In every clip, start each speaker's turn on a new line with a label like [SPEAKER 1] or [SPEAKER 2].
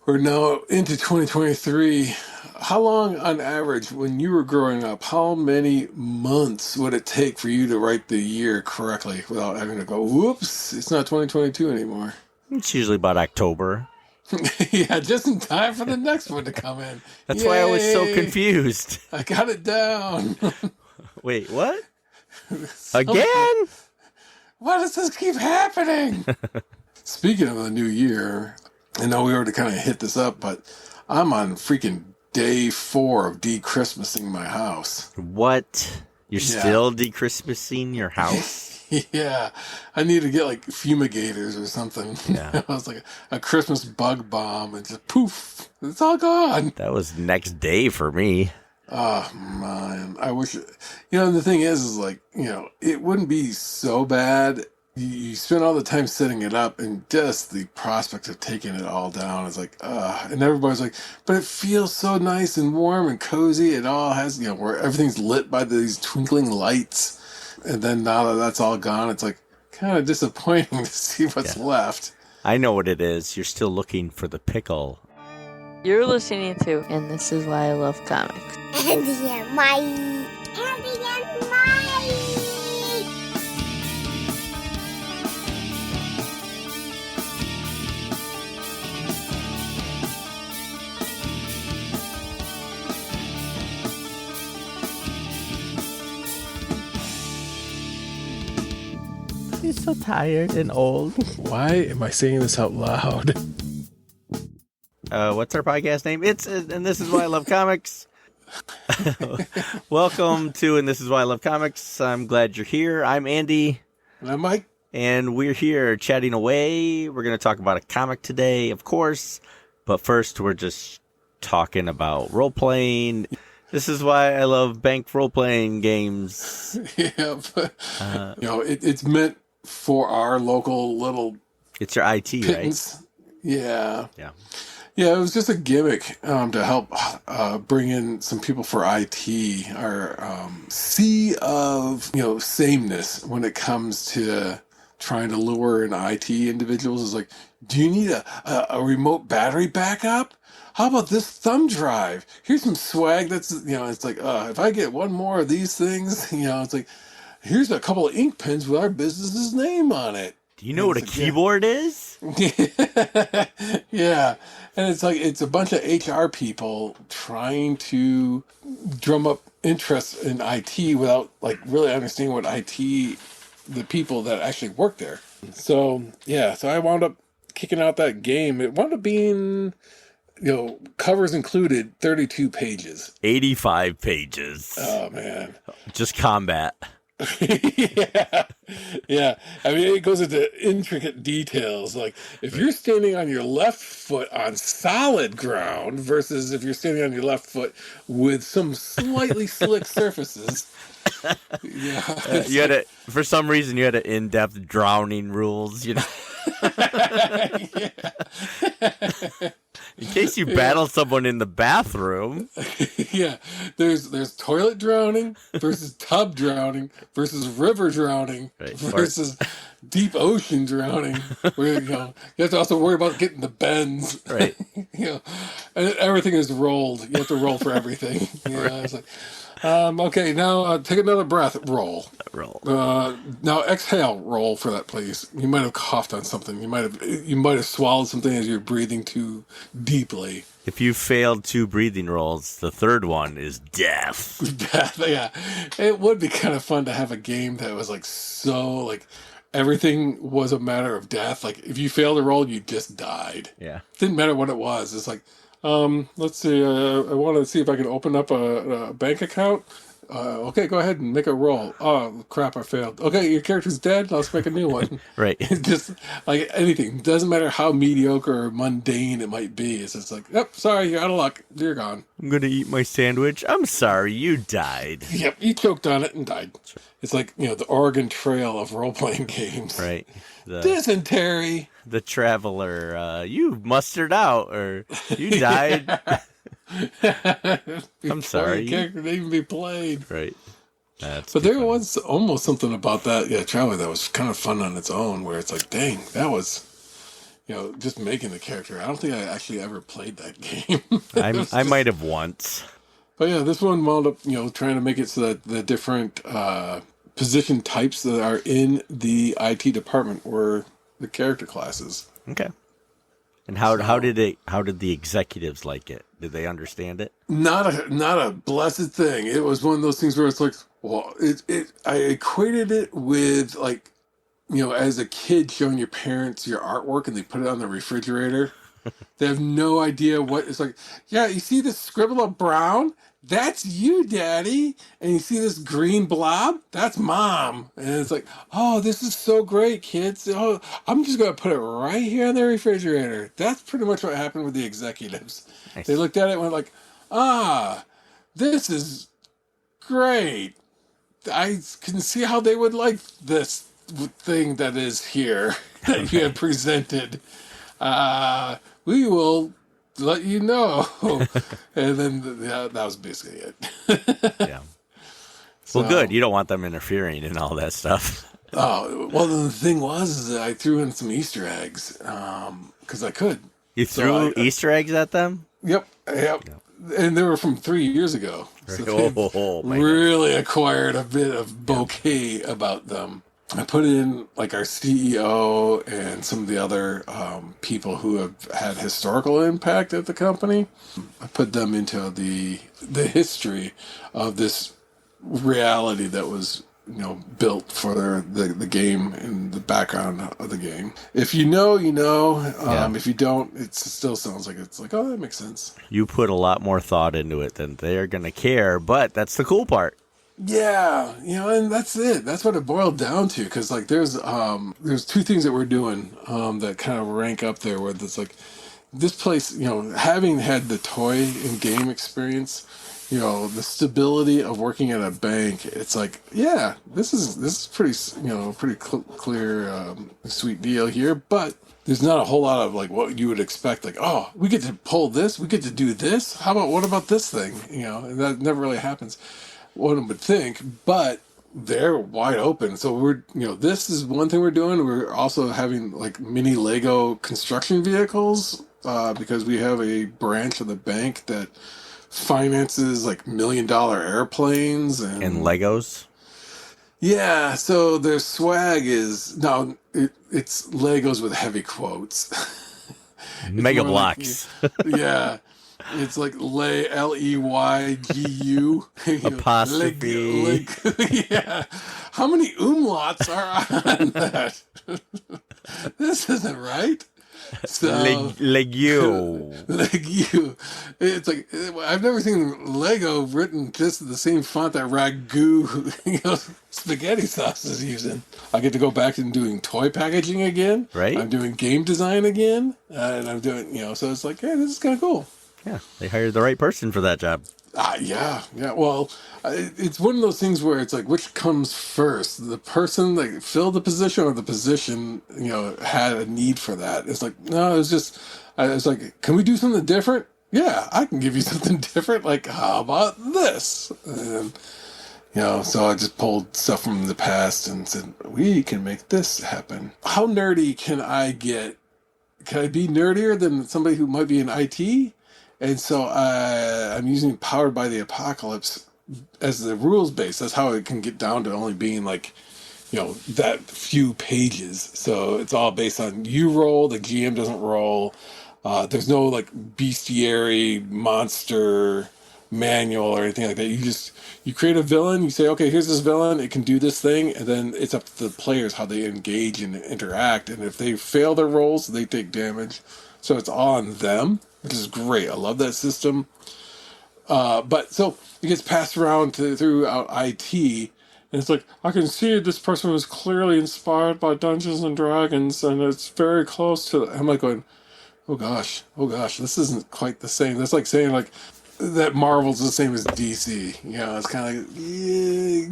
[SPEAKER 1] We're now into 2023. How long, on average, when you were growing up, how many months would it take for you to write the year correctly without having to go, whoops, it's not 2022 anymore?
[SPEAKER 2] It's usually about October.
[SPEAKER 1] Yeah, just in time for the next one to come in.
[SPEAKER 2] That's
[SPEAKER 1] Yay!
[SPEAKER 2] why I was so confused.
[SPEAKER 1] I got it down.
[SPEAKER 2] Wait, what?
[SPEAKER 1] Something.
[SPEAKER 2] Again?
[SPEAKER 1] Why does this keep happening? Speaking of the new year, I know we already kind of hit this up, but I'm on freaking day 4 of de-Christmasing my house.
[SPEAKER 2] What? You're still de-Christmasing your house?
[SPEAKER 1] Yeah, I need to get like fumigators or something.
[SPEAKER 2] Yeah.
[SPEAKER 1] I was like a Christmas bug bomb and just poof, it's all gone.
[SPEAKER 2] That was next day for me.
[SPEAKER 1] Oh man, I wish, and the thing is like, it wouldn't be so bad. You spend all the time setting it up, and just the prospect of taking it all down is like, and everybody's like, but it feels so nice and warm and cozy. It all has, where everything's lit by these twinkling lights. And then now that that's all gone, it's like kind of disappointing to see what's left.
[SPEAKER 2] I know what it is. You're still looking for the pickle.
[SPEAKER 3] You're listening to, and this is why I love comics.
[SPEAKER 4] Andy and Mike. Andy and Mike.
[SPEAKER 2] He's so tired and old.
[SPEAKER 1] Why am I saying this out loud?
[SPEAKER 2] What's our podcast name? It's And This Is Why I Love Comics. Welcome to And This Is Why I Love Comics. I'm glad you're here. I'm Andy.
[SPEAKER 1] And I'm Mike.
[SPEAKER 2] And we're here chatting away. We're going to talk about a comic today, of course. But first, we're just talking about role-playing. This is why I love bank role-playing games.
[SPEAKER 1] Yeah, but, it's meant for our local little...
[SPEAKER 2] It's your IT,
[SPEAKER 1] pittance. Right? Yeah.
[SPEAKER 2] Yeah.
[SPEAKER 1] Yeah, it was just a gimmick to help bring in some people for IT. Our sea of, sameness when it comes to trying to lure in IT individuals is like, do you need a remote battery backup? How about this thumb drive? Here's some swag that's, it's like, if I get one more of these things, it's like, here's a couple of ink pens with our business's name on it.
[SPEAKER 2] Do you know what a keyboard is?
[SPEAKER 1] Yeah. And it's like, it's a bunch of HR people trying to drum up interest in IT without like really understanding what IT, the people that actually work there. So, so I wound up kicking out that game. It wound up being... covers included 32 pages.
[SPEAKER 2] 85 pages.
[SPEAKER 1] Oh, man.
[SPEAKER 2] Just combat.
[SPEAKER 1] Yeah. I mean, it goes into intricate details. Like, if you're standing on your left foot on solid ground versus if you're standing on your left foot with some slightly slick surfaces. Yeah.
[SPEAKER 2] You had for some reason, you had an in-depth drowning rules,
[SPEAKER 1] Yeah.
[SPEAKER 2] In case you battle someone in the bathroom.
[SPEAKER 1] Yeah, there's toilet drowning versus tub drowning versus river drowning versus deep ocean drowning. Where you have to also worry about getting the bends.
[SPEAKER 2] Right.
[SPEAKER 1] And everything is rolled. You have to roll for everything. Right. It's like, okay, now take another breath. Roll. Now exhale. Roll for that, please. You might have coughed on something. You might have swallowed something as you're breathing too deeply.
[SPEAKER 2] If you failed 2 breathing rolls, the third one is death.
[SPEAKER 1] Death. Yeah, it would be kind of fun to have a game that was like so like everything was a matter of death. Like if you failed a roll, you just died.
[SPEAKER 2] Yeah.
[SPEAKER 1] Didn't matter what it was. It's like. Let's see. I want to see if I can open up a bank account. Okay, go ahead and make a roll. Oh, crap, I failed. Okay, your character's dead. Let's make a new one.
[SPEAKER 2] Right.
[SPEAKER 1] Just like anything. Doesn't matter how mediocre or mundane it might be. It's just like, yep, sorry, you're out of luck. You're gone.
[SPEAKER 2] I'm going to eat my sandwich. I'm sorry, you died.
[SPEAKER 1] Yep, you choked on it and died. It's like, the Oregon Trail of role-playing games.
[SPEAKER 2] Right.
[SPEAKER 1] Dysentery.
[SPEAKER 2] The traveler, you mustered out, or you died. I'm sorry.
[SPEAKER 1] Your character didn't even be played.
[SPEAKER 2] Right.
[SPEAKER 1] But there was almost something about that, traveling that was kind of fun on its own, where it's like, dang, that was, just making the character. I don't think I actually ever played that game.
[SPEAKER 2] I might have once.
[SPEAKER 1] But yeah, this one wound up, trying to make it so that the different position types that are in the IT department were the character classes.
[SPEAKER 2] Okay. And how did the executives like it? Did they understand it?
[SPEAKER 1] Not a blessed thing. It was one of those things where it's like, well, I equated it with like, as a kid showing your parents your artwork and they put it on the refrigerator. They have no idea what it's like. Yeah, you see this scribble of brown? That's you, Daddy. And you see this green blob? That's Mom. And it's like, oh, this is so great, kids. Oh, I'm just going to put it right here in the refrigerator. That's pretty much what happened with the executives.
[SPEAKER 2] Nice.
[SPEAKER 1] They looked at it and went like, this is great. I can see how they would like this thing that is here that you have presented. We will let you know. And then that was basically it.
[SPEAKER 2] Yeah. Well, good. You don't want them interfering in all that stuff.
[SPEAKER 1] Oh, well, the thing was that I threw in some Easter eggs because I could.
[SPEAKER 2] You threw Easter eggs at them?
[SPEAKER 1] Yep. And they were from 3 years ago. So really acquired a bit of bouquet about them. I put in like our CEO and some of the other people who have had historical impact at the company. I put them into the history of this reality that was built for the game and the background of the game. If you know, you know. If you don't, it still sounds like it's like, oh, that makes sense.
[SPEAKER 2] You put a lot more thought into it than they're going to care, but that's the cool part.
[SPEAKER 1] Yeah, and that's it. That's what it boiled down to. Because like, there's two things that we're doing that kind of rank up there. Where it's like, this place, having had the toy and game experience, the stability of working at a bank. It's like, yeah, this is pretty, clear, sweet deal here. But there's not a whole lot of like what you would expect. Like, oh, we get to pull this, we get to do this. What about this thing? And that never really happens. One would think, but they're wide open. So we're, this is one thing we're doing. We're also having like mini Lego construction vehicles because we have a branch of the bank that finances like $1 million airplanes and
[SPEAKER 2] Legos.
[SPEAKER 1] Yeah, so their swag is it's Legos with heavy quotes.
[SPEAKER 2] Mega blocks.
[SPEAKER 1] Yeah. It's like Leygu
[SPEAKER 2] apostrophe.
[SPEAKER 1] Yeah. How many umlauts are on that? This isn't right. So
[SPEAKER 2] Legu.
[SPEAKER 1] It's like, I've never seen Lego written just the same font that Ragu spaghetti sauce is using. I get to go back and doing toy packaging again.
[SPEAKER 2] Right.
[SPEAKER 1] I'm doing game design again. And I'm doing, so it's like, hey, this is kind of cool.
[SPEAKER 2] Yeah, they hired the right person for that job.
[SPEAKER 1] Yeah. Well, it's one of those things where it's like, which comes first? The person that filled the position or the position, had a need for that? It's like, no, it's like, can we do something different? Yeah, I can give you something different. Like, how about this? And, so I just pulled stuff from the past and said, we can make this happen. How nerdy can I get? Can I be nerdier than somebody who might be in IT? And so I'm using Powered by the Apocalypse as the rules base. That's how it can get down to only being like, that few pages. So it's all based on you roll, the GM doesn't roll. There's no like bestiary monster manual or anything like that. You create a villain, you say, okay, here's this villain, it can do this thing, and then it's up to the players how they engage and interact. And if they fail their rolls, they take damage. So it's all on them, which is great. I love that system. But so it gets passed around throughout IT, and it's like, I can see this person was clearly inspired by Dungeons and Dragons, and it's very close to. I'm like going, oh gosh, this isn't quite the same. That's like saying like that Marvel's the same as DC. It's kind of like,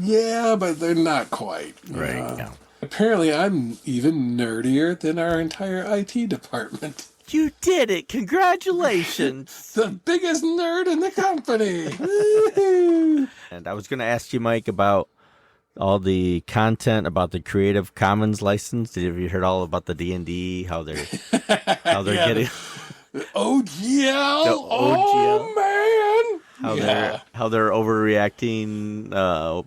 [SPEAKER 1] yeah, but they're not quite.
[SPEAKER 2] Right. Yeah.
[SPEAKER 1] Apparently, I'm even nerdier than our entire IT department.
[SPEAKER 2] You did it! Congratulations!
[SPEAKER 1] The biggest nerd in the company!
[SPEAKER 2] And I was going to ask you, Mike, about all the content about the Creative Commons license. Have you heard all about the D&D? How they're
[SPEAKER 1] Yeah,
[SPEAKER 2] getting
[SPEAKER 1] the OGL.
[SPEAKER 2] the OGL.
[SPEAKER 1] Oh
[SPEAKER 2] How
[SPEAKER 1] man. Yeah.
[SPEAKER 2] they're overreacting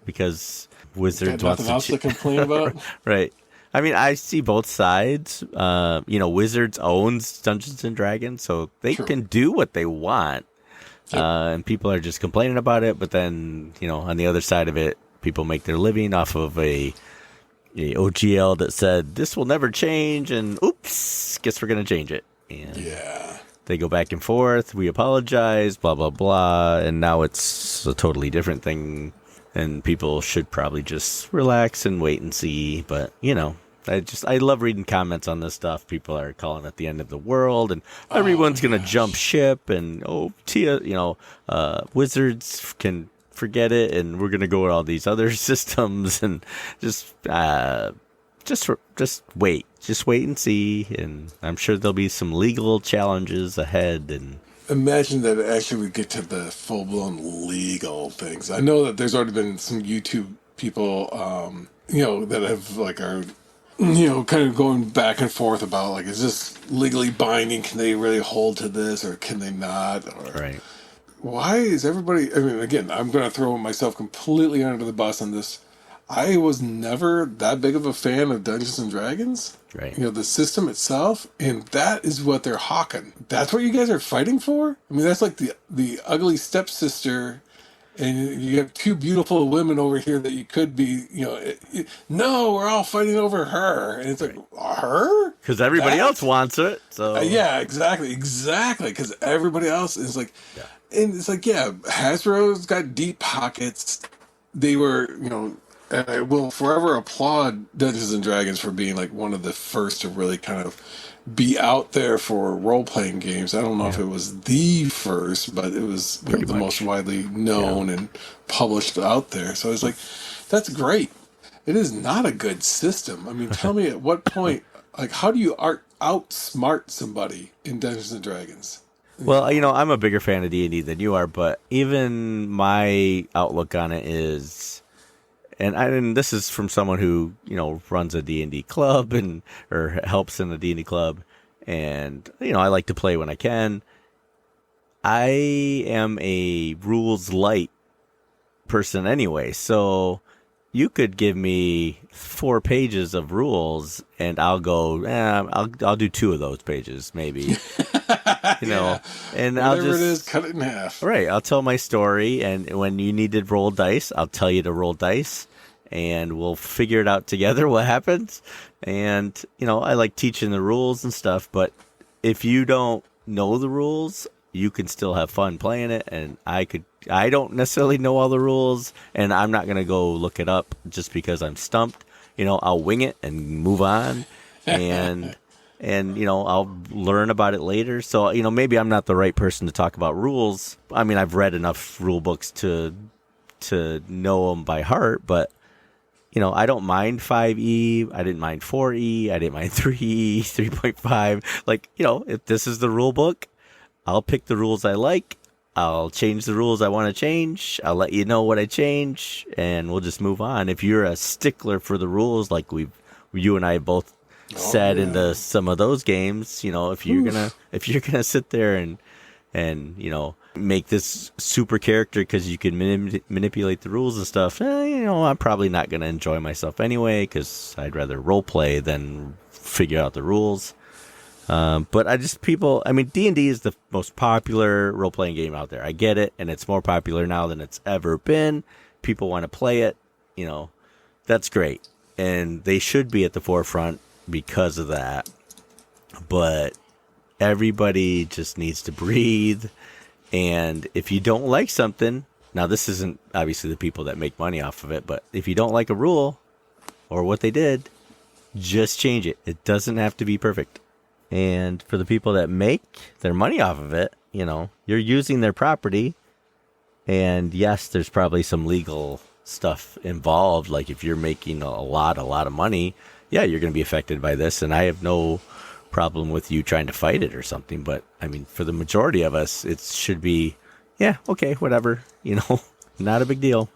[SPEAKER 2] because Wizards
[SPEAKER 1] Got
[SPEAKER 2] wants
[SPEAKER 1] nothing else
[SPEAKER 2] to
[SPEAKER 1] to complain about.
[SPEAKER 2] right. I mean, I see both sides. Wizards owns Dungeons and Dragons, so they
[SPEAKER 1] True.
[SPEAKER 2] can do what they want.
[SPEAKER 1] Yep.
[SPEAKER 2] And people are just complaining about it. But then, on the other side of it, people make their living off of a OGL that said this will never change, and oops, guess we're gonna change it. And
[SPEAKER 1] Yeah.
[SPEAKER 2] they go back and forth. We apologize, blah blah blah, and now it's a totally different thing. And people should probably just relax and wait and see. But I love reading comments on this stuff. People are calling it the end of the world, and everyone's gonna jump ship. And Wizards can forget it, and we're gonna go with all these other systems, and just wait, and see. And I'm sure there'll be some legal challenges ahead. And
[SPEAKER 1] Imagine that actually we get to the full-blown legal things. I know that there's already been some YouTube people, that have are kind of going back and forth about is this legally binding? Can they really hold to this, or can they not? Or
[SPEAKER 2] right.
[SPEAKER 1] why is everybody? I mean, again, I'm going to throw myself completely under the bus on this. I was never that big of a fan of Dungeons and Dragons.
[SPEAKER 2] Right.
[SPEAKER 1] The system itself, and that is what they're hawking. That's what you guys are fighting for? I mean, that's like the ugly stepsister, and you have two beautiful women over here that you could be, no, we're all fighting over her. And it's like, her?
[SPEAKER 2] Because everybody else wants it. So
[SPEAKER 1] yeah, exactly, because everybody else is like, and it's like, yeah, Hasbro's got deep pockets. They were, and I will forever applaud Dungeons and Dragons for being one of the first to really kind of be out there for role-playing games. I don't know if it was the first, but it was the most widely known and published out there. So it's like, that's great. It is not a good system. I mean, tell me at what point, how do you outsmart somebody in Dungeons and Dragons?
[SPEAKER 2] Well, I'm a bigger fan of D&D than you are, but even my outlook on it is... And this is from someone who, runs a D&D club or helps in a D&D club. And, I like to play when I can. I am a rules light person anyway. So you could give me 4 pages of rules and I'll go, I'll do 2 of those pages, maybe. And
[SPEAKER 1] whatever
[SPEAKER 2] I'll just,
[SPEAKER 1] it is, cut it in half.
[SPEAKER 2] Right. I'll tell my story. And when you need to roll dice, I'll tell you to roll dice. And we'll figure it out together what happens. And, I like teaching the rules and stuff. But if you don't know the rules, you can still have fun playing it. And I don't necessarily know all the rules. And I'm not going to go look it up just because I'm stumped. I'll wing it and move on. And I'll learn about it later. So, maybe I'm not the right person to talk about rules. I mean, I've read enough rule books to know them by heart, but I don't mind 5e. I didn't mind 4e. I didn't mind 3e, 3.5. If this is the rule book, I'll pick the rules I like. I'll change the rules I want to change. I'll let you know what I change, and we'll just move on. If you're a stickler for the rules, like you and I both said into some of those games, if you're gonna sit there and make this super character because you can manipulate the rules and stuff, I'm probably not gonna enjoy myself anyway because I'd rather role play than figure out the rules. But D&D is the most popular role playing game out there. I get it, and it's more popular now than it's ever been. People want to play it. That's great, and they should be at the forefront because of that. But everybody just needs to breathe. And if you don't like something, now this isn't obviously the people that make money off of it, but if you don't like a rule or what they did, just change it. It doesn't have to be perfect. And for the people that make their money off of it, you're using their property. And yes, there's probably some legal stuff involved. Like if you're making a lot of money, yeah, you're going to be affected by this. And I have no problem with you trying to fight it or something. But I mean, for the majority of us, it should be, yeah, okay, whatever, not a big deal.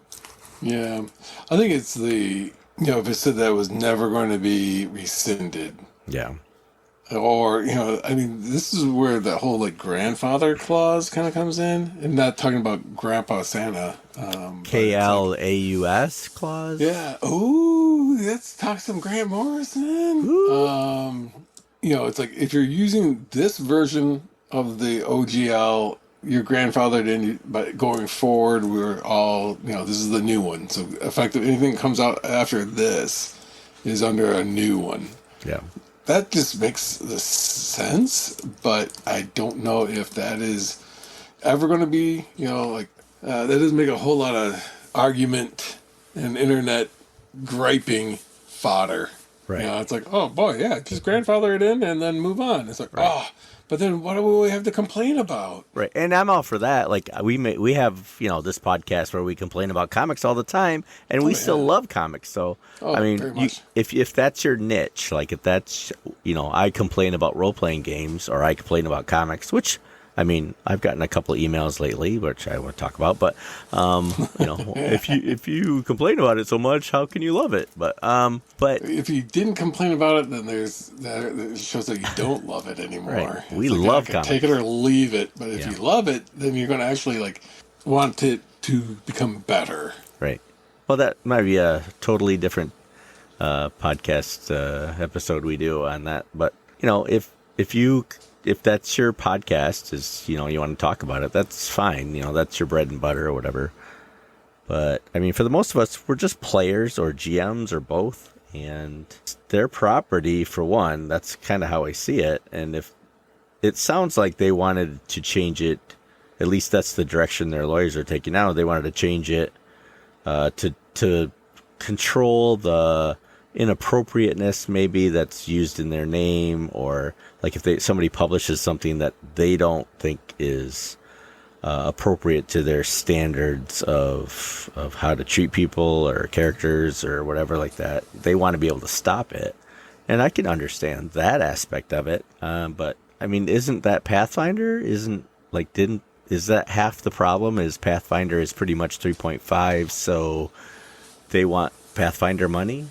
[SPEAKER 1] Yeah, I think it's if it said that it was never going to be rescinded,
[SPEAKER 2] Yeah.
[SPEAKER 1] or I mean, this is where the whole like grandfather clause kind of comes in, and not talking about Grandpa Santa, but it's like,
[SPEAKER 2] KLAUS clause.
[SPEAKER 1] yeah, oh, let's talk some Grant Morrison.
[SPEAKER 2] Woo.
[SPEAKER 1] It's like if you're using this version of the OGL, your grandfather didn't, but going forward, we're all, this is the new one. So, effective, anything that comes out after this is under a new one.
[SPEAKER 2] Yeah.
[SPEAKER 1] That just makes the sense, but I don't know if that is ever going to be, that doesn't make a whole lot of argument and internet griping fodder.
[SPEAKER 2] Right.
[SPEAKER 1] It's like, oh boy, yeah, just grandfather it in and then move on. It's like, but then what do we have to complain about?
[SPEAKER 2] Right, and I'm all for that. Like we have this podcast where we complain about comics all the time, and we still love comics. So I mean,
[SPEAKER 1] very much.
[SPEAKER 2] if that's your niche, like if that's I complain about role playing games or I complain about comics, which I mean I've gotten a couple of emails lately, which I want to talk about. But if you complain about it so much, how can you love it? But
[SPEAKER 1] if you didn't complain about it, then that shows that you don't love it anymore.
[SPEAKER 2] Right. We
[SPEAKER 1] It's like,
[SPEAKER 2] love
[SPEAKER 1] I can
[SPEAKER 2] comics.
[SPEAKER 1] take it or leave it, but if you love it, then you're going to actually like want it to become better.
[SPEAKER 2] Right. Well, that might be a totally different podcast episode we do on that. But if that's your podcast, is you want to talk about it, that's fine. That's your bread and butter or whatever. But I mean, for the most of us, we're just players or GMs or both, and it's their property for one. That's kind of how I see it. And if it sounds like they wanted to change it, at least that's the direction their lawyers are taking now. They wanted to change it to control the inappropriateness maybe that's used in their name, or like if somebody publishes something that they don't think is appropriate to their standards of how to treat people or characters or whatever like that, they want to be able to stop it. And I can understand that aspect of it, but I mean, isn't that Pathfinder? Is that half the problem? Is Pathfinder is pretty much 3.5, so they want Pathfinder money?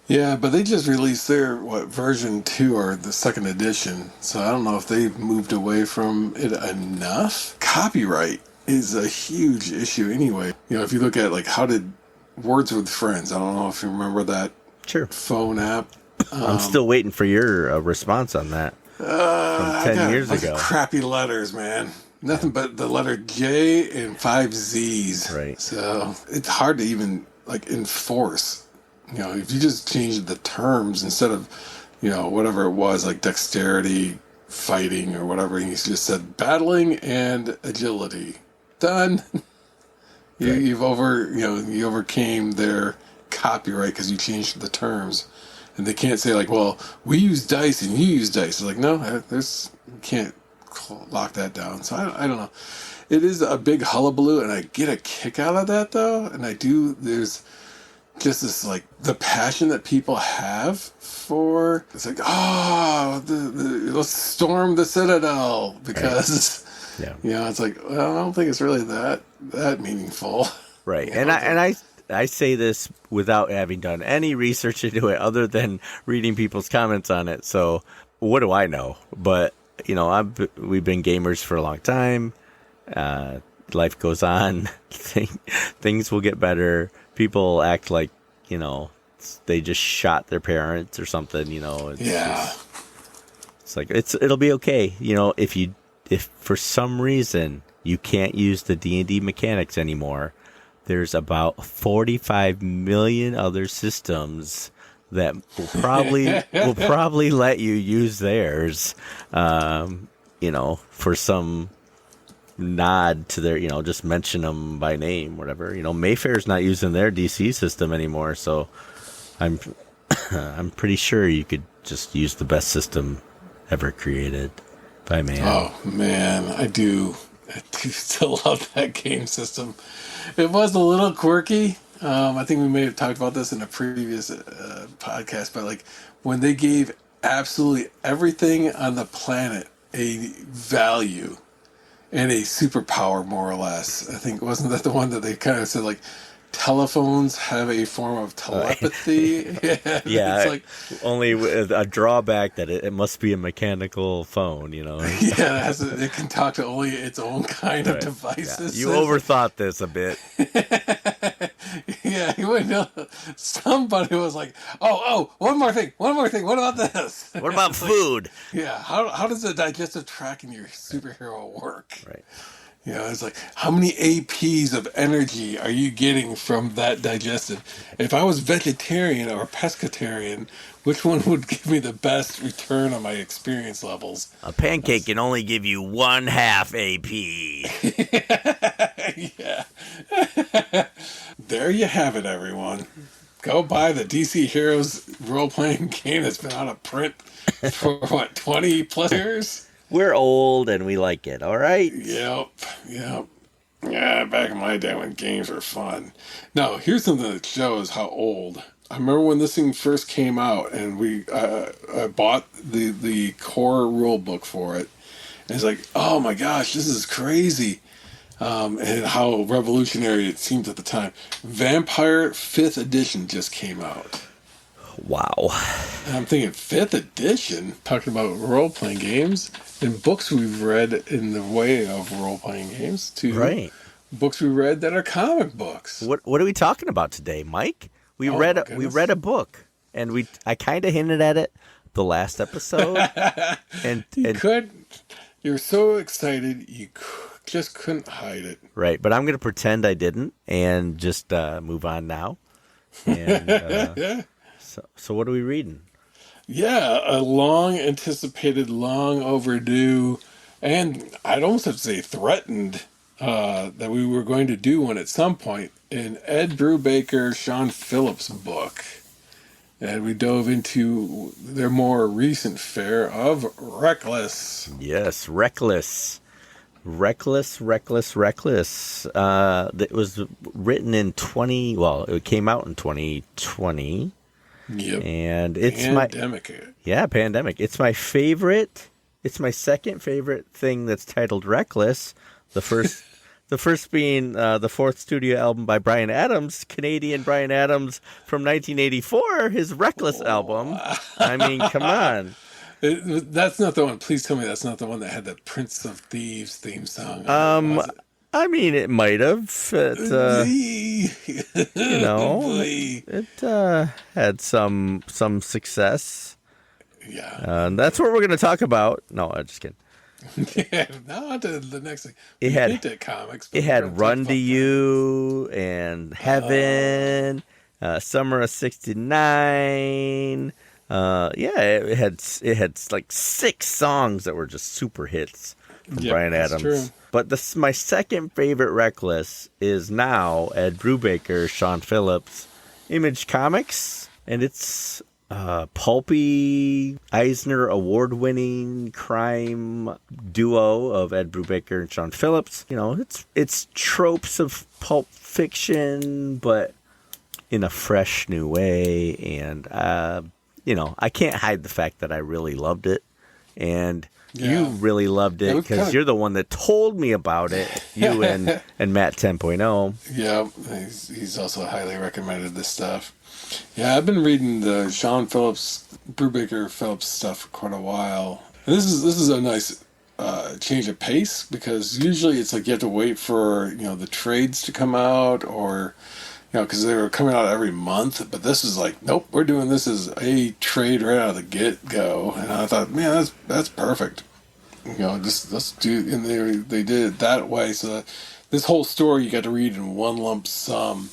[SPEAKER 1] Yeah, but they just released their version 2 or the second edition, so I don't know if they've moved away from it enough. Copyright is a huge issue anyway. If you look at like how did Words with Friends, I don't know if you remember that phone app.
[SPEAKER 2] I'm still waiting for your response on that from 10 years ago.
[SPEAKER 1] Crappy letters, man. Nothing but the letter J and 5 Z's.
[SPEAKER 2] Right.
[SPEAKER 1] So it's hard to even enforce. If you just change the terms instead of, whatever it was, like dexterity, fighting, or whatever, you just said battling and agility. Done. You overcame their copyright because you changed the terms. And they can't say like, well, we use dice and you use dice. It's like, no, you can't lock that down. So I don't know. It is a big hullabaloo, and I get a kick out of that though. And there's just this like the passion that people have for, it's like, let's storm the Citadel because it's like, well, I don't think it's really that meaningful.
[SPEAKER 2] Right. And I say this without having done any research into it other than reading people's comments on it. So what do I know? But we've been gamers for a long time. Life goes on. Things will get better. People act like, they just shot their parents or something, It's like, it'll be okay. If for some reason you can't use the D&D mechanics anymore, there's about 45 million other systems that will probably let you use theirs, for some nod to their, just mention them by name, whatever. Mayfair's not using their DC system anymore, so I'm pretty sure you could just use the best system ever created by man.
[SPEAKER 1] Oh man, I do still love that game system. It was a little quirky. I think we may have talked about this in a previous podcast, but like when they gave absolutely everything on the planet a value and a superpower, more or less. I think, wasn't that the one that they kind of said like, telephones have a form of telepathy. And
[SPEAKER 2] Yeah,
[SPEAKER 1] it's like,
[SPEAKER 2] only with a drawback that it must be a mechanical phone, you know.
[SPEAKER 1] it can talk to only its own kind of
[SPEAKER 2] Right. Yeah.
[SPEAKER 1] devices.
[SPEAKER 2] You overthought this a bit.
[SPEAKER 1] Yeah, you would know. Somebody was like, "Oh, one more thing. What about this?
[SPEAKER 2] What about
[SPEAKER 1] It's like,
[SPEAKER 2] food?
[SPEAKER 1] yeah, how does the digestive tract in your superhero work?
[SPEAKER 2] Right.
[SPEAKER 1] You know, it's like, how many APs of energy are you getting from that digestive? If I was vegetarian or pescatarian, which one would give me the best return on my experience levels?"
[SPEAKER 2] A pancake can only give you 1/2 AP.
[SPEAKER 1] Yeah. There you have it, everyone. Go buy the DC Heroes role-playing game that's been out of print for, what, 20 plus years?
[SPEAKER 2] We're old and we like it, all right?
[SPEAKER 1] Yep. Yeah, back in my day when games were fun. Now, here's something that shows how old. I remember when this thing first came out, and I bought the core rule book for it. And it's like, oh my gosh, this is crazy. And how revolutionary it seemed at the time. Vampire 5th edition just came out.
[SPEAKER 2] Wow.
[SPEAKER 1] And I'm thinking, 5th edition? Talking about role-playing games and books we've read in the way of role-playing games to
[SPEAKER 2] Right.
[SPEAKER 1] books we read that are comic books.
[SPEAKER 2] What are we talking about today, Mike? We
[SPEAKER 1] Oh,
[SPEAKER 2] read
[SPEAKER 1] my
[SPEAKER 2] we
[SPEAKER 1] goodness.
[SPEAKER 2] read a book, and I kind of hinted at it the last episode, and
[SPEAKER 1] You're so excited, you just couldn't hide it.
[SPEAKER 2] right. But I'm gonna pretend I didn't, and just move on now. And so what are we reading?
[SPEAKER 1] Yeah, a long anticipated, long overdue, and I'd almost have to say threatened that we were going to do one at some point, an Ed Brubaker, Sean Phillips book. And we dove into their more recent fare of Reckless.
[SPEAKER 2] Yes, Reckless. It was written in it came out in 2020.
[SPEAKER 1] Yep.
[SPEAKER 2] And it's
[SPEAKER 1] Pandemic.
[SPEAKER 2] Pandemic. It's my favorite. It's my second favorite thing that's titled Reckless. The first being the fourth studio album by Bryan Adams, Canadian Bryan Adams from 1984, his Reckless album. I mean, come on.
[SPEAKER 1] That's not the one. Please tell me that's not the one that had the Prince of Thieves theme song.
[SPEAKER 2] I mean, it might have. It had some success.
[SPEAKER 1] Yeah.
[SPEAKER 2] And that's what we're going to talk about. No, I'm just kidding.
[SPEAKER 1] Yeah, now on to the next thing.
[SPEAKER 2] It had
[SPEAKER 1] hinted comics.
[SPEAKER 2] It had Run to You and Heaven, Summer of '69. It had like 6 songs that were just super hits from Bryan Adams.
[SPEAKER 1] True.
[SPEAKER 2] But my second favorite Reckless is now Ed Brubaker, Sean Phillips, Image Comics, and it's pulpy Eisner award-winning crime duo of Ed Brubaker and Sean Phillips. You know, it's tropes of pulp fiction, but in a fresh new way. And I can't hide the fact that I really loved it, and you really loved it because you're the one that told me about it. You and Matt 10.0.
[SPEAKER 1] Yeah, he's also highly recommended this stuff. Yeah, I've been reading the Sean Phillips, Brubaker Phillips stuff for quite a while. And this is a nice change of pace, because usually it's like you have to wait for the trades to come out, or because they were coming out every month. But this is like, nope, we're doing this as a trade right out of the get go. And I thought, man, that's perfect. Just let's do, and they did it that way. So that this whole story you got to read in one lump sum.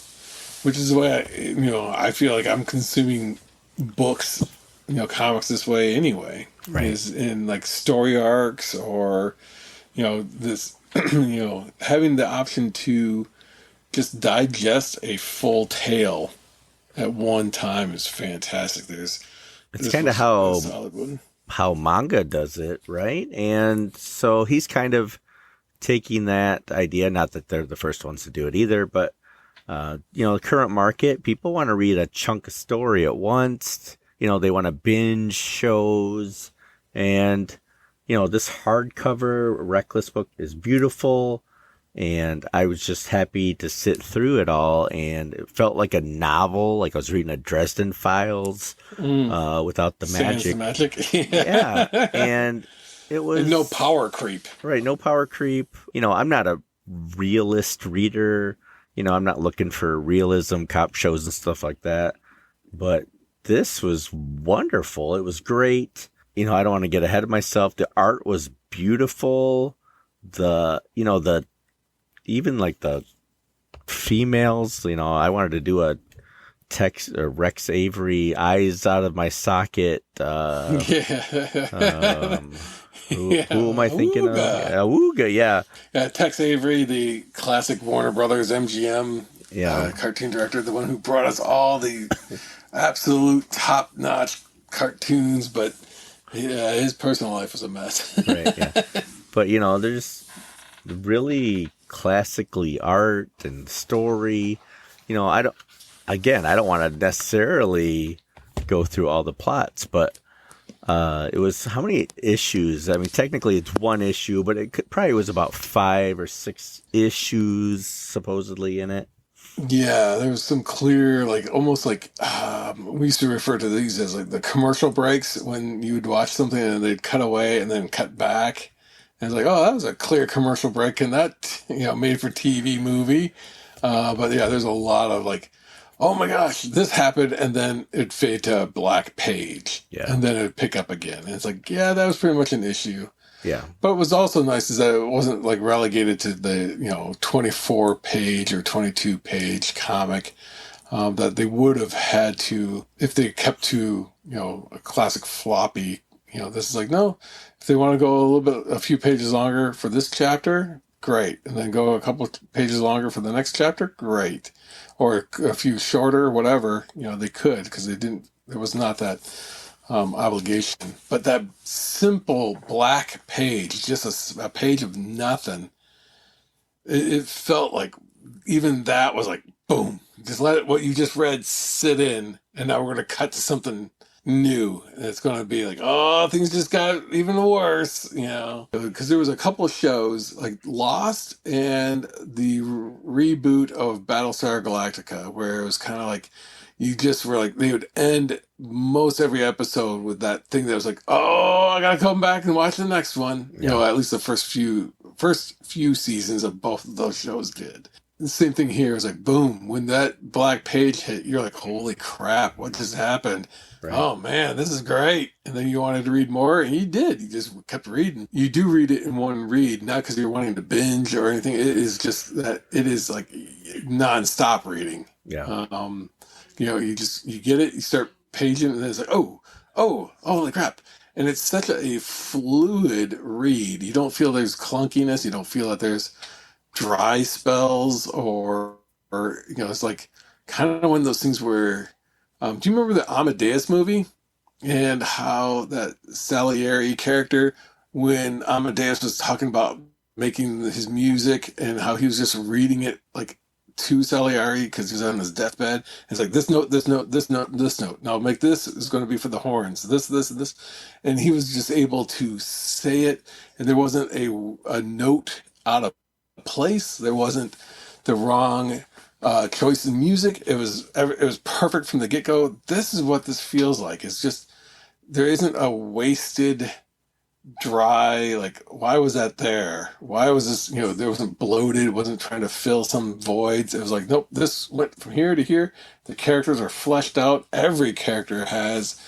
[SPEAKER 1] Which is the way I feel like I'm consuming books, comics this way anyway.
[SPEAKER 2] Right.
[SPEAKER 1] Is in like story arcs, or this having the option to just digest a full tale at one time is fantastic.
[SPEAKER 2] It's kind of how
[SPEAKER 1] a solid one.
[SPEAKER 2] How manga does it, right? And so he's kind of taking that idea, not that they're the first ones to do it either, but the current market, people want to read a chunk of story at once. They want to binge shows. And, this hardcover Reckless book is beautiful. And I was just happy to sit through it all, and it felt like a novel, like I was reading a Dresden Files without the
[SPEAKER 1] Sans the
[SPEAKER 2] magic.
[SPEAKER 1] magic.
[SPEAKER 2] Yeah, and it was
[SPEAKER 1] And no power creep.
[SPEAKER 2] right, no power creep. I'm not a realist reader. I'm not looking for realism, cop shows and stuff like that. But this was wonderful. It was great. I don't want to get ahead of myself. The art was beautiful. Even like the females, I wanted to do a text or Rex Avery eyes out of my socket.
[SPEAKER 1] Yeah.
[SPEAKER 2] Who am I thinking of? Awooga, yeah.
[SPEAKER 1] Tex Avery, the classic Warner Brothers MGM
[SPEAKER 2] Yeah.
[SPEAKER 1] cartoon director, the one who brought us all the absolute top-notch cartoons, but his personal life was a mess.
[SPEAKER 2] Right, yeah. But, there's really classically art and story. I don't want to necessarily go through all the plots, but it was how many issues? I mean, technically it's one issue, but probably was about 5 or 6 issues supposedly in it.
[SPEAKER 1] Yeah, there was some clear, like, almost like, we used to refer to these as like the commercial breaks when you would watch something and they'd cut away and then cut back. And it's like, oh, that was a clear commercial break in that, made for TV movie. But yeah, there's a lot of like, oh my gosh, this happened, and then it'd fade to a black page.
[SPEAKER 2] Yeah.
[SPEAKER 1] And then it'd pick up again. And it's like, yeah, that was pretty much an issue.
[SPEAKER 2] Yeah.
[SPEAKER 1] But what was also nice is that it wasn't like relegated to the, 24-page or 22-page comic that they would have had to, if they kept to, a classic floppy, this is like, no, if they want to go a few pages longer for this chapter, great. And then go a couple pages longer for the next chapter, great. Or a few shorter, whatever, they could, because there was not that obligation. But that simple black page, just a page of nothing, it felt like even that was like, boom, just let what you just read sit in, and now we're going to cut to something new, and it's going to be like, oh, things just got even worse, because there was a couple of shows like Lost and the reboot of Battlestar Galactica, where it was kind of like you just were like, they would end most every episode with that thing that was like, oh, I gotta come back and watch the next one.
[SPEAKER 2] Yeah.
[SPEAKER 1] At least the first few seasons of both of those shows did. The same thing here. Is like, boom, when that black page hit, you're like, holy crap, what just happened? Right. Oh man, this is great. And then you wanted to read more, and you did. You just kept reading. You do read it in one read, not because you're wanting to binge or anything. It is just that it is like nonstop reading.
[SPEAKER 2] Yeah.
[SPEAKER 1] You get it, you start paging, and then it's like, oh, holy crap. And it's such a fluid read. You don't feel there's clunkiness. You don't feel that there's dry spells or it's like kind of one of those things where, do you remember the Amadeus movie and how that Salieri character, when Amadeus was talking about making his music and how he was just reading it like to Salieri because he's on his deathbed. It's like this note, this note, this note, this note. Now make this is going to be for the horns. This, and this, and he was just able to say it, and there wasn't a note out of place. There wasn't the wrong choice in music. It was perfect from the get go. This is what this feels like. It's just there isn't a wasted, dry, like, why was that there? Why was this, there wasn't bloated, it wasn't trying to fill some voids. It was like, nope, this went from here to here. The characters are fleshed out. Every character has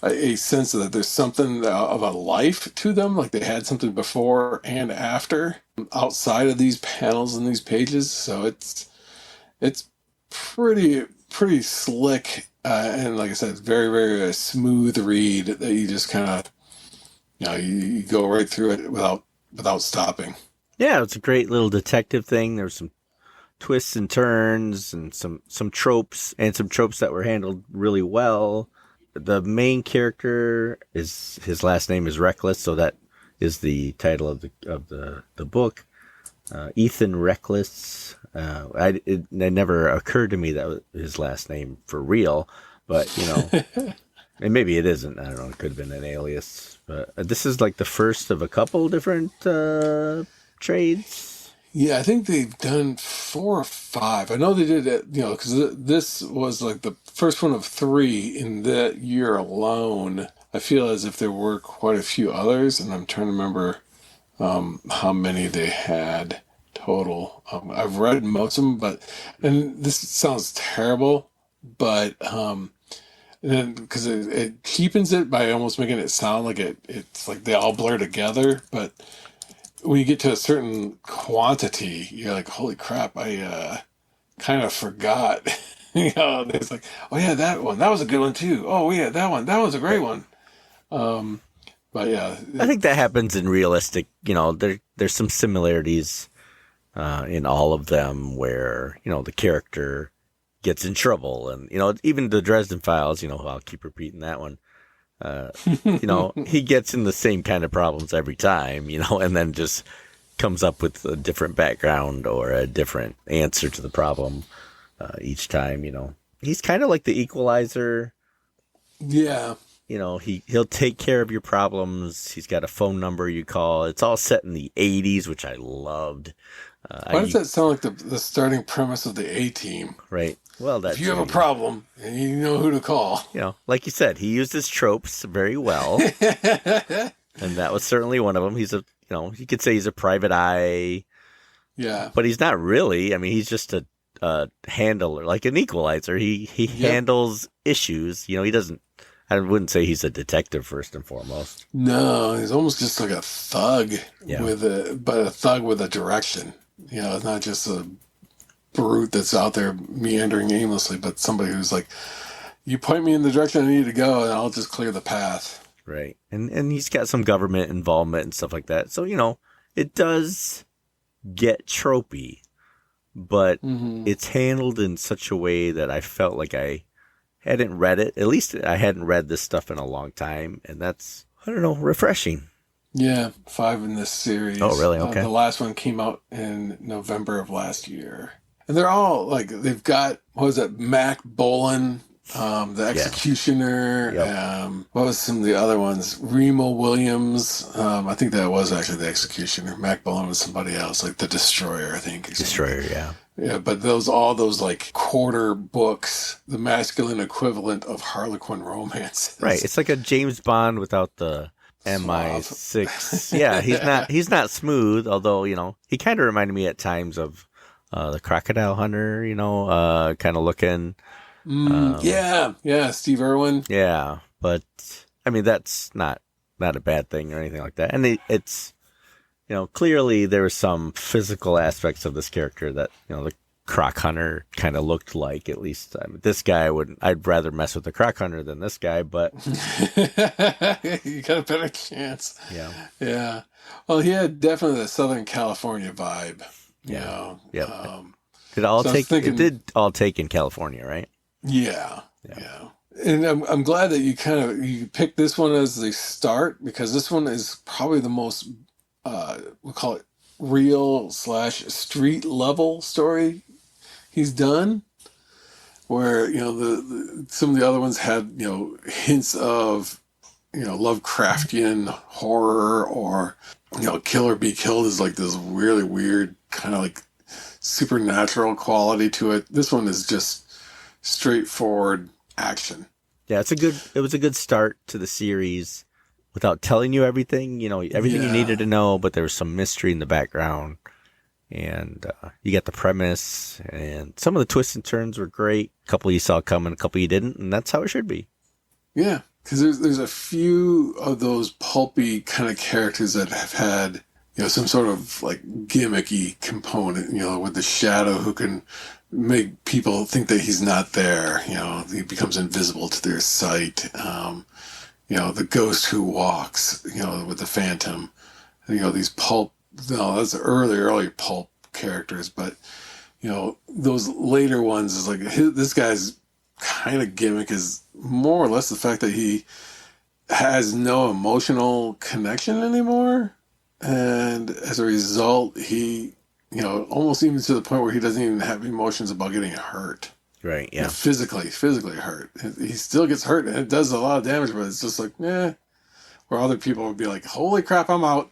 [SPEAKER 1] a sense that there's something of a life to them, like they had something before and after, outside of these panels and these pages. So it's pretty slick, and like I said, it's very, very smooth read that you just kind of, you go right through it without stopping.
[SPEAKER 2] Yeah, it's a great little detective thing. There's some twists and turns and some tropes, and some tropes that were handled really well. The main character his last name is Reckless, so that is the title of the book. Ethan Reckless. It never occurred to me that was his last name for real, but and maybe it isn't. I don't know. It could have been an alias. But this is like the first of a couple different trades.
[SPEAKER 1] Yeah, I think they've done 4 or 5. I know they did it, because this was like the first one of 3 in that year alone. I feel as if there were quite a few others, and I'm trying to remember how many they had total. I've read most of them, and this sounds terrible, but and because it cheapens it by almost making it sound like it's like they all blur together, but when you get to a certain quantity, you're like, holy crap, I kind of forgot. There's like, oh yeah, that one, that was a good one too. Oh yeah, that was a great one. Um, but yeah,
[SPEAKER 2] I think that happens in realistic. There's some similarities in all of them where the character gets in trouble, and even the Dresden Files. I'll keep repeating that one. He gets in the same kind of problems every time, and then just comes up with a different background or a different answer to the problem each time. He's kind of like the equalizer.
[SPEAKER 1] yeah,
[SPEAKER 2] He'll take care of your problems. He's got a phone number you call. It's all set in the 80s, which I loved.
[SPEAKER 1] why does that sound like the starting premise of the A-Team?
[SPEAKER 2] Right. Well,
[SPEAKER 1] If you have a problem and you know who to call.
[SPEAKER 2] Like you said, he used his tropes very well. And that was certainly one of them. He's you could say he's a private eye.
[SPEAKER 1] Yeah.
[SPEAKER 2] But he's not really. I mean, he's just a handler, like an equalizer. He handles issues. He doesn't, I wouldn't say he's a detective first and foremost.
[SPEAKER 1] No, he's almost just like a thug but a thug with a direction. It's not just a brute that's out there meandering aimlessly, but somebody who's like, you point me in the direction I need to go and I'll just clear the path.
[SPEAKER 2] Right. And he's got some government involvement and stuff like that. So, it does get tropey, but it's handled in such a way that I felt like I hadn't read it. At least I hadn't read this stuff in a long time. And that's, I don't know, refreshing.
[SPEAKER 1] Yeah, 5 in this series.
[SPEAKER 2] Oh, really? Okay.
[SPEAKER 1] The last one came out in November of last year. And they're all like, they've got, what was it, Mac Bolan, the Executioner.
[SPEAKER 2] Yep.
[SPEAKER 1] What was some of the other ones? Remo Williams. I think that was actually the Executioner. Mac Bolan was somebody else, like the Destroyer, I think.
[SPEAKER 2] Destroyer, yeah.
[SPEAKER 1] Yeah, but all those like quarter books, the masculine equivalent of Harlequin romance.
[SPEAKER 2] Right. It's like a James Bond without the MI6. Yeah, he's not smooth, although, he kind of reminded me at times of the Crocodile Hunter, kind of looking.
[SPEAKER 1] Yeah, Steve Irwin.
[SPEAKER 2] Yeah, but I mean that's not a bad thing or anything like that. And it's clearly there were some physical aspects of this character that the Croc Hunter kind of looked like. At least this guy I'd rather mess with the Croc Hunter than this guy, but
[SPEAKER 1] you got a better chance.
[SPEAKER 2] Yeah.
[SPEAKER 1] Well, he had definitely the Southern California vibe.
[SPEAKER 2] Yeah. It
[SPEAKER 1] It
[SPEAKER 2] did all take in California, right?
[SPEAKER 1] Yeah. And I'm glad that you picked this one as the start, because this one is probably the most we'll call it real / street level story he's done, where some of the other ones had hints of Lovecraftian horror, or Kill or Be Killed is like this really weird kind of like supernatural quality to it. This one is just straightforward action.
[SPEAKER 2] Yeah, it was a good start to the series without telling you everything, everything you needed to know, but there was some mystery in the background, and you got the premise, and some of the twists and turns were great. A couple you saw coming, a couple you didn't, and that's how it should be.
[SPEAKER 1] Yeah, because there's a few of those pulpy kind of characters that have had some sort of like gimmicky component, with the shadow who can make people think that he's not there. He becomes invisible to their sight. The ghost who walks, with the phantom. These pulp, no, that's early pulp characters, but, those later ones is like, this guy's kind of gimmick is more or less the fact that he has no emotional connection anymore. And as a result, he, almost even to the point where he doesn't even have emotions about getting hurt.
[SPEAKER 2] Right, yeah.
[SPEAKER 1] Physically hurt. He still gets hurt, and it does a lot of damage, but it's just like, where other people would be like, holy crap, I'm out,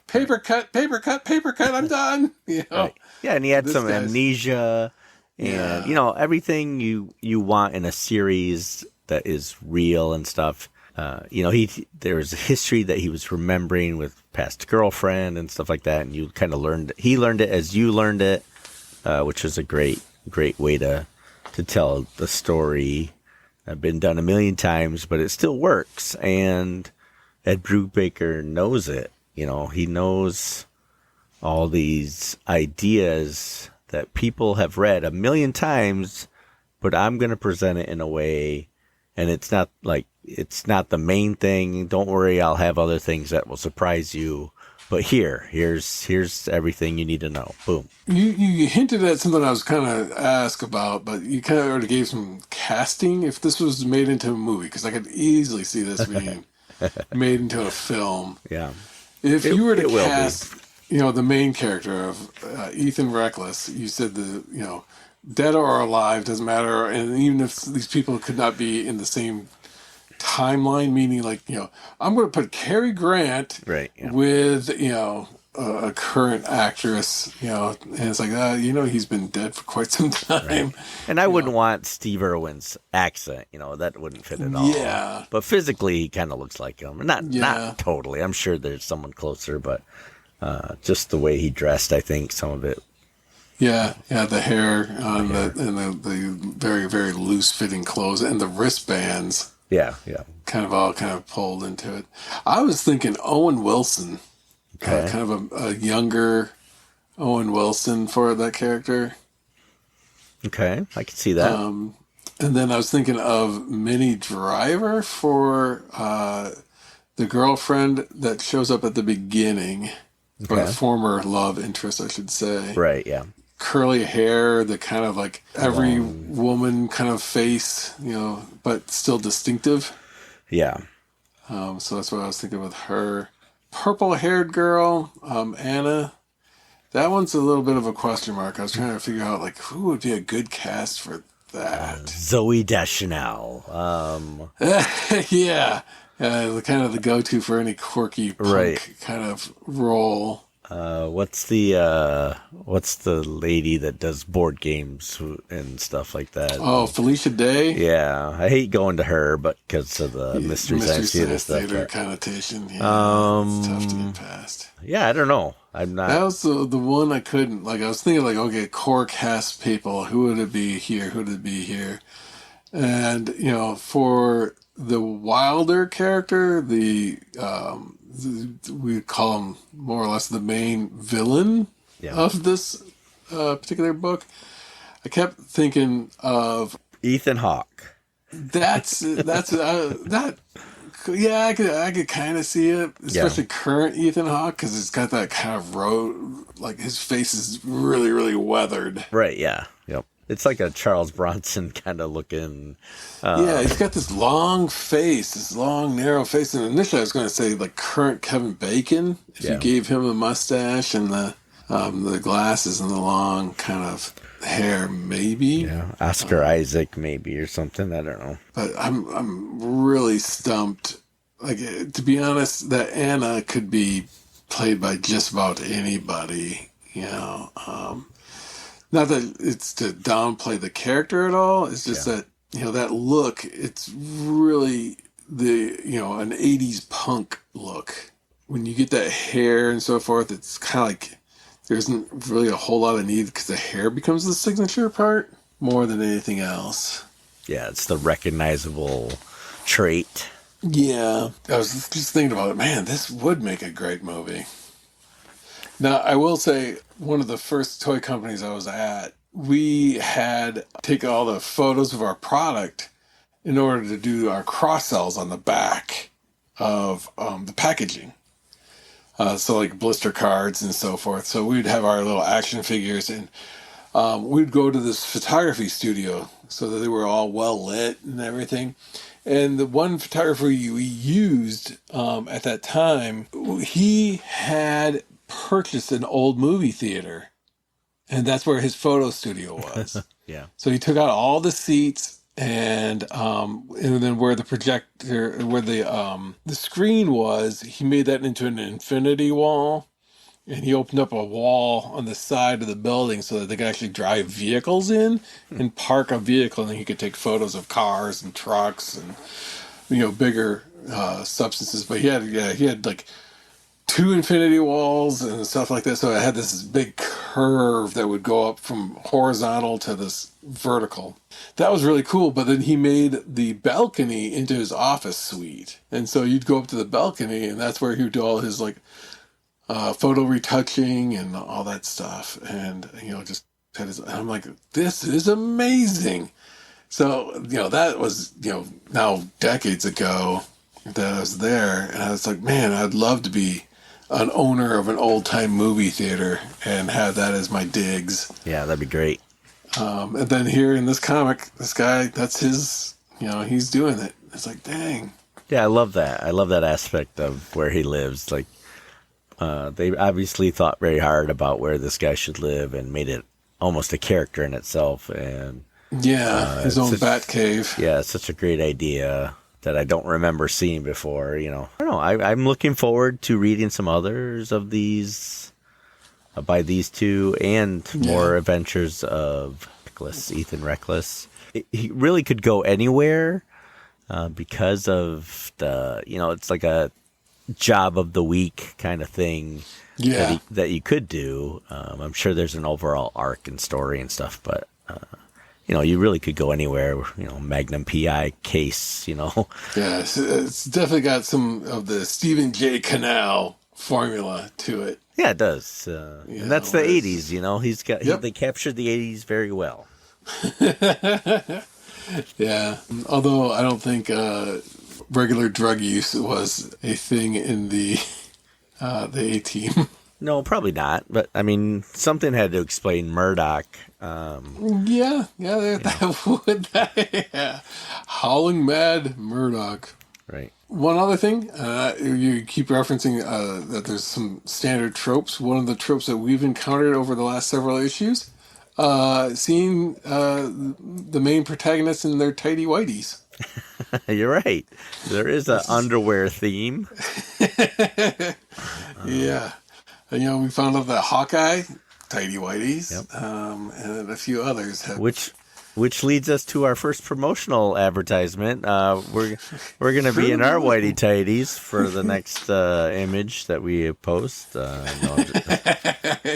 [SPEAKER 1] paper cut, I'm done,
[SPEAKER 2] Right. Yeah, and he had
[SPEAKER 1] This
[SPEAKER 2] some
[SPEAKER 1] guy's,
[SPEAKER 2] amnesia and,
[SPEAKER 1] yeah,
[SPEAKER 2] everything you want in a series that is real and stuff. There was a history that he was remembering with past girlfriend and stuff like that, and you kind of he learned it as you learned it, which is a great way to tell the story. Been done a million times, but it still works, and Ed Brubaker knows it. He knows all these ideas that people have read a million times, but I'm going to present it in a way, and it's not the main thing. Don't worry, I'll have other things that will surprise you. But here's everything you need to know. Boom.
[SPEAKER 1] You hinted at something I was kind of asked about, but you kind of already gave some casting if this was made into a movie, because I could easily see this being made into a film.
[SPEAKER 2] Yeah.
[SPEAKER 1] If you were to
[SPEAKER 2] it will
[SPEAKER 1] cast, the main character of Ethan Reckless, you said dead or alive, doesn't matter, and even if these people could not be in the same timeline, meaning I'm going to put Cary Grant
[SPEAKER 2] Right, yeah.
[SPEAKER 1] with a current actress, and it's like he's been dead for quite some time.
[SPEAKER 2] Right. And I wouldn't want Steve Irwin's accent, that wouldn't fit at all.
[SPEAKER 1] Yeah,
[SPEAKER 2] but physically he kind of looks like him. Not totally. I'm sure there's someone closer, but just the way he dressed, I think some of it.
[SPEAKER 1] Yeah, the hair on and the very, very loose fitting clothes and the wristbands.
[SPEAKER 2] Yeah.
[SPEAKER 1] Kind of pulled into it. I was thinking Owen Wilson,
[SPEAKER 2] okay.
[SPEAKER 1] Kind of a younger Owen Wilson for that character.
[SPEAKER 2] Okay, I can see that.
[SPEAKER 1] And then I was thinking of Minnie Driver for the girlfriend that shows up at the beginning, or the former love interest, I should say.
[SPEAKER 2] Right, yeah.
[SPEAKER 1] Curly hair, the kind of like every woman kind of face, but still distinctive.
[SPEAKER 2] Yeah.
[SPEAKER 1] So that's what I was thinking with her. Purple-haired girl, Anna. That one's a little bit of a question mark. I was trying to figure out who would be a good cast for that.
[SPEAKER 2] Zoe Deschanel.
[SPEAKER 1] Yeah. Kind of the go-to for any quirky punk kind of role.
[SPEAKER 2] What's the lady that does board games and stuff like that?
[SPEAKER 1] Oh, Felicia Day?
[SPEAKER 2] Yeah, I hate going to her, but because of the Mystery Science Theater stuff.
[SPEAKER 1] Connotation. Yeah, it's tough to get past.
[SPEAKER 2] Yeah, I don't know. I'm not.
[SPEAKER 1] That was the one I couldn't. I was thinking, okay, core cast people. Who would it be here? Who would it be here? And, for the Wilder character, we call him more or less the main villain of this particular book. I kept thinking of
[SPEAKER 2] Ethan Hawke.
[SPEAKER 1] That. Yeah, I could kind of see it, especially current Ethan Hawke, because it's got that kind of his face is really, really weathered.
[SPEAKER 2] Right. Yeah. Yep. It's like a Charles Bronson kind of looking.
[SPEAKER 1] Yeah, he's got this long face, this long, narrow face. And initially I was going to say current Kevin Bacon, if you gave him a mustache and the glasses and the long kind of hair, maybe.
[SPEAKER 2] Yeah, Oscar Isaac maybe or something. I don't know.
[SPEAKER 1] But I'm really stumped. To be honest, that Anna could be played by just about anybody, not that it's to downplay the character at all. It's just that, that look, it's really an 80s punk look. When you get that hair and so forth, it's kind of there isn't really a whole lot of need because the hair becomes the signature part more than anything else.
[SPEAKER 2] Yeah, it's the recognizable trait.
[SPEAKER 1] Yeah, I was just thinking about it. Man, this would make a great movie. Now, I will say, one of the first toy companies I was at, we had take all the photos of our product in order to do our cross-sells on the back of the packaging. So blister cards and so forth. So we'd have our little action figures, and we'd go to this photography studio so that they were all well lit and everything. And the one photographer we used at that time, he had purchased an old movie theater, and that's where his photo studio was.
[SPEAKER 2] Yeah.
[SPEAKER 1] So he took out all the seats and then where the projector, where the screen was, he made that into an infinity wall, and he opened up a wall on the side of the building so that they could actually drive vehicles in and park a vehicle, and then he could take photos of cars and trucks and bigger substances. But he had like two infinity walls and stuff like that. So it had this big curve that would go up from horizontal to this vertical. That was really cool. But then he made the balcony into his office suite. And so you'd go up to the balcony, and that's where he would do all his like photo retouching and all that stuff. And, just had his, I'm like, this is amazing. So, that was, now decades ago that I was there. And I was like, man, I'd love to be an owner of an old-time movie theater and have that as my digs.
[SPEAKER 2] Yeah, that'd be great.
[SPEAKER 1] And then here in this comic, this guy, that's his, he's doing it. It's like, dang.
[SPEAKER 2] Yeah, I love that. I love that aspect of where he lives. Like, they obviously thought very hard about where this guy should live and made it almost a character in itself. And
[SPEAKER 1] yeah, his own bat cave.
[SPEAKER 2] Yeah, it's such a great idea that I don't remember seeing before. I don't know. I'm looking forward to reading some others of these by these two and more adventures of Ethan Reckless. He really could go anywhere because of the, it's like a job of the week kind of thing that you could do. I'm sure there's an overall arc and story and stuff, but you really could go anywhere, Magnum PI case,
[SPEAKER 1] Yeah, it's definitely got some of the Stephen J. Cannell formula to it.
[SPEAKER 2] Yeah, it does. And that's the 80s, they captured the 80s very well.
[SPEAKER 1] Yeah, although I don't think regular drug use was a thing in the A-Team.
[SPEAKER 2] No, probably not. But, I mean, something had to explain Murdoch.
[SPEAKER 1] Yeah. Howling Mad Murdoch.
[SPEAKER 2] Right.
[SPEAKER 1] One other thing, you keep referencing that there's some standard tropes. One of the tropes that we've encountered over the last several issues, seeing the main protagonists in their tighty whities.
[SPEAKER 2] You're right. There is an underwear theme.
[SPEAKER 1] Yeah. And, we found out that Hawkeye, tighty whities, and a few others have.
[SPEAKER 2] Which leads us to our first promotional advertisement. We're going to be in our whitey tighties for the next image that we post.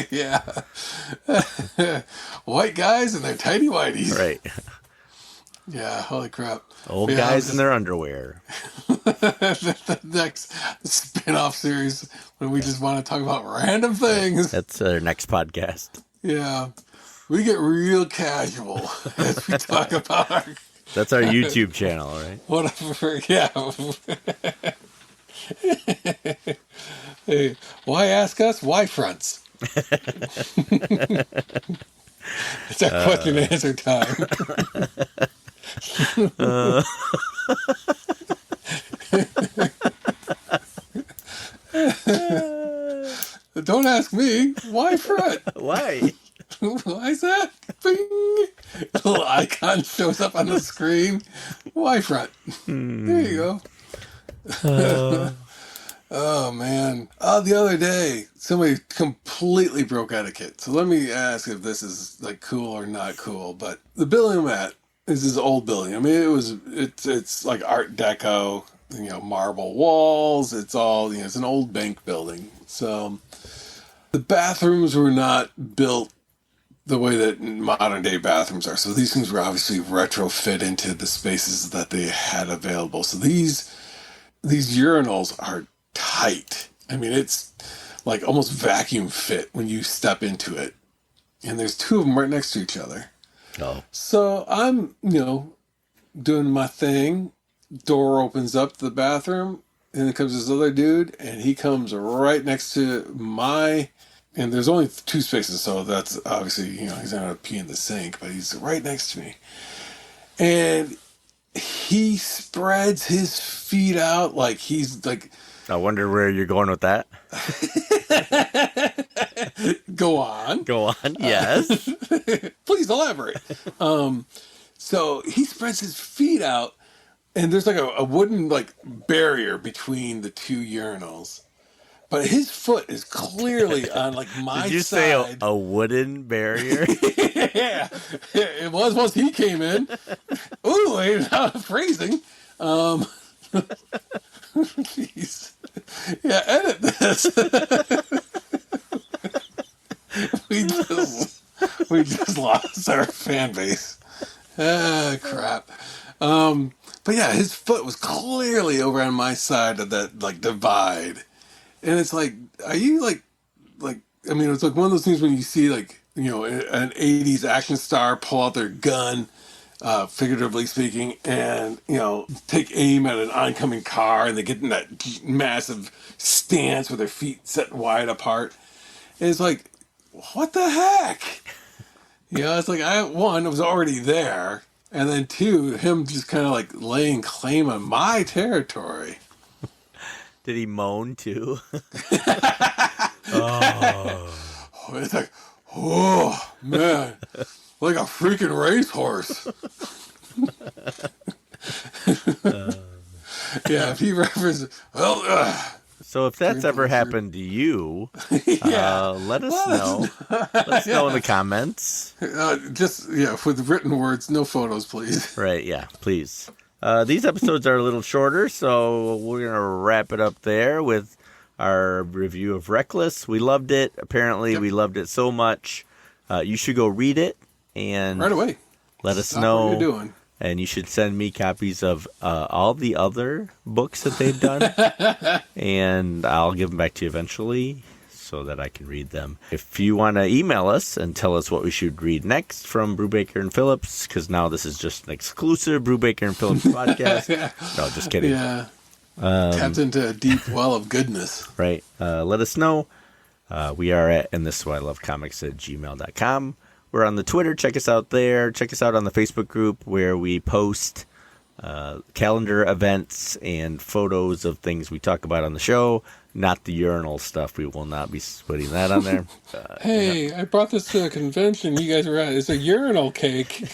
[SPEAKER 1] Yeah. White guys and their tighty whities.
[SPEAKER 2] Right.
[SPEAKER 1] Yeah, holy crap.
[SPEAKER 2] Old guys in their underwear.
[SPEAKER 1] The next spin-off series when we just want to talk about random things.
[SPEAKER 2] That's our next podcast.
[SPEAKER 1] Yeah. We get real casual as we talk about our...
[SPEAKER 2] That's our YouTube channel, right?
[SPEAKER 1] Whatever, yeah. Hey, why ask us? Why fronts? It's our question and answer time. Don't ask me. Why front?
[SPEAKER 2] Why?
[SPEAKER 1] Why is that? Bing! A little icon shows up on the screen. Why front? There you go. Oh, man. The other day, somebody completely broke etiquette. So let me ask if this is like cool or not cool. But the building I'm at is this old building. I mean, it's like Art Deco, marble walls. It's all, it's an old bank building. So the bathrooms were not built the way that modern day bathrooms are. So these things were obviously retrofit into the spaces that they had available. So these urinals are tight. I mean, it's like almost vacuum fit when you step into it. And there's two of them right next to each other.
[SPEAKER 2] Oh.
[SPEAKER 1] So I'm, doing my thing. Door opens up to the bathroom, and then comes this other dude, and he comes right next to and there's only two spaces, so that's obviously, he's not going to pee in the sink, but he's right next to me. And he spreads his feet out like he's like...
[SPEAKER 2] I wonder where you're going with that.
[SPEAKER 1] Go on.
[SPEAKER 2] Go on, yes.
[SPEAKER 1] Please elaborate. So he spreads his feet out, and there's like a wooden like barrier between the two urinals. But his foot is clearly on like my
[SPEAKER 2] Did you say
[SPEAKER 1] side.
[SPEAKER 2] a wooden barrier?
[SPEAKER 1] Yeah, it was once he came in. Ooh, I'm phrasing. Jeez. Yeah, edit this. we just lost our fan base. Ah, crap. But yeah, his foot was clearly over on my side of that like divide, and it's like, are you like I mean, it's like one of those things when you see like an '80s action star pull out their gun, figuratively speaking, and take aim at an oncoming car, and they get in that massive stance with their feet set wide apart. And it's like, what the heck? It's like I was already there, and then two, him just kind of like laying claim on my territory.
[SPEAKER 2] Did he moan too?
[SPEAKER 1] It's like, oh man, like a freaking racehorse. Yeah, if he references,
[SPEAKER 2] So if that's ever happened to you,
[SPEAKER 1] yeah,
[SPEAKER 2] let us know. Let us know in the comments.
[SPEAKER 1] Just with written words, no photos, please.
[SPEAKER 2] Right, yeah, please. These episodes are a little shorter, so we're going to wrap it up there with our review of Reckless. We loved it. Apparently, we loved it so much. You should go read it and
[SPEAKER 1] right away.
[SPEAKER 2] Let us
[SPEAKER 1] Stop
[SPEAKER 2] know.
[SPEAKER 1] what you're doing.
[SPEAKER 2] And you should send me copies of all the other books that they've done, and I'll give them back to you eventually so that I can read them. If you want to email us and tell us what we should read next from Brubaker and Phillips, because now this is just an exclusive Brubaker and Phillips podcast. No, just kidding.
[SPEAKER 1] Yeah. Tapped into a deep well of goodness.
[SPEAKER 2] Right. Let us know. We are at andthisisoilovecomics@gmail.com. We're on the Twitter. Check us out there. Check us out on the Facebook group where we post calendar events and photos of things we talk about on the show. Not the urinal stuff. We will not be putting that on there.
[SPEAKER 1] Hey, I brought this to a convention you guys were at. It's a urinal cake.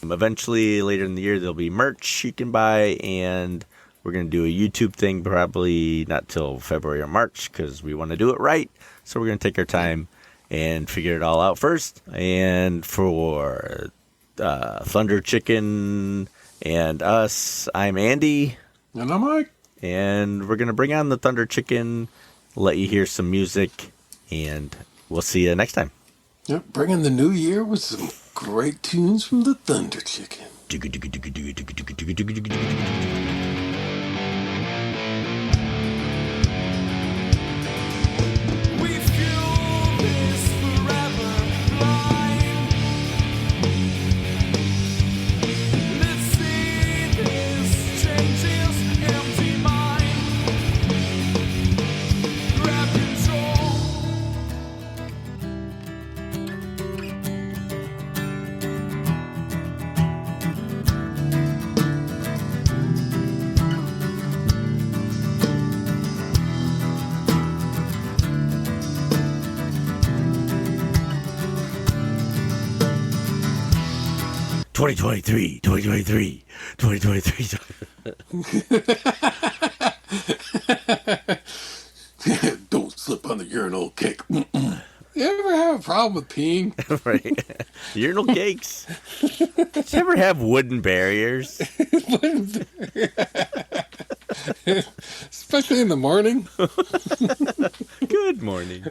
[SPEAKER 2] Eventually, later in the year, there'll be merch you can buy, and we're going to do a YouTube thing probably not till February or March because we want to do it right. So we're going to take our time and figure it all out first. And for Thunder Chicken and us, I'm Andy.
[SPEAKER 1] And I'm Mike.
[SPEAKER 2] And we're going to bring on the Thunder Chicken, let you hear some music, and we'll see you next time.
[SPEAKER 1] Yep, bringing the new year with some great tunes from the Thunder Chicken.
[SPEAKER 2] Twenty 2023.
[SPEAKER 1] Don't slip on the urinal cake. You ever have a problem with peeing?
[SPEAKER 2] Right. Urinal cakes. Did you ever have wooden barriers?
[SPEAKER 1] Especially in the morning.
[SPEAKER 2] Good morning.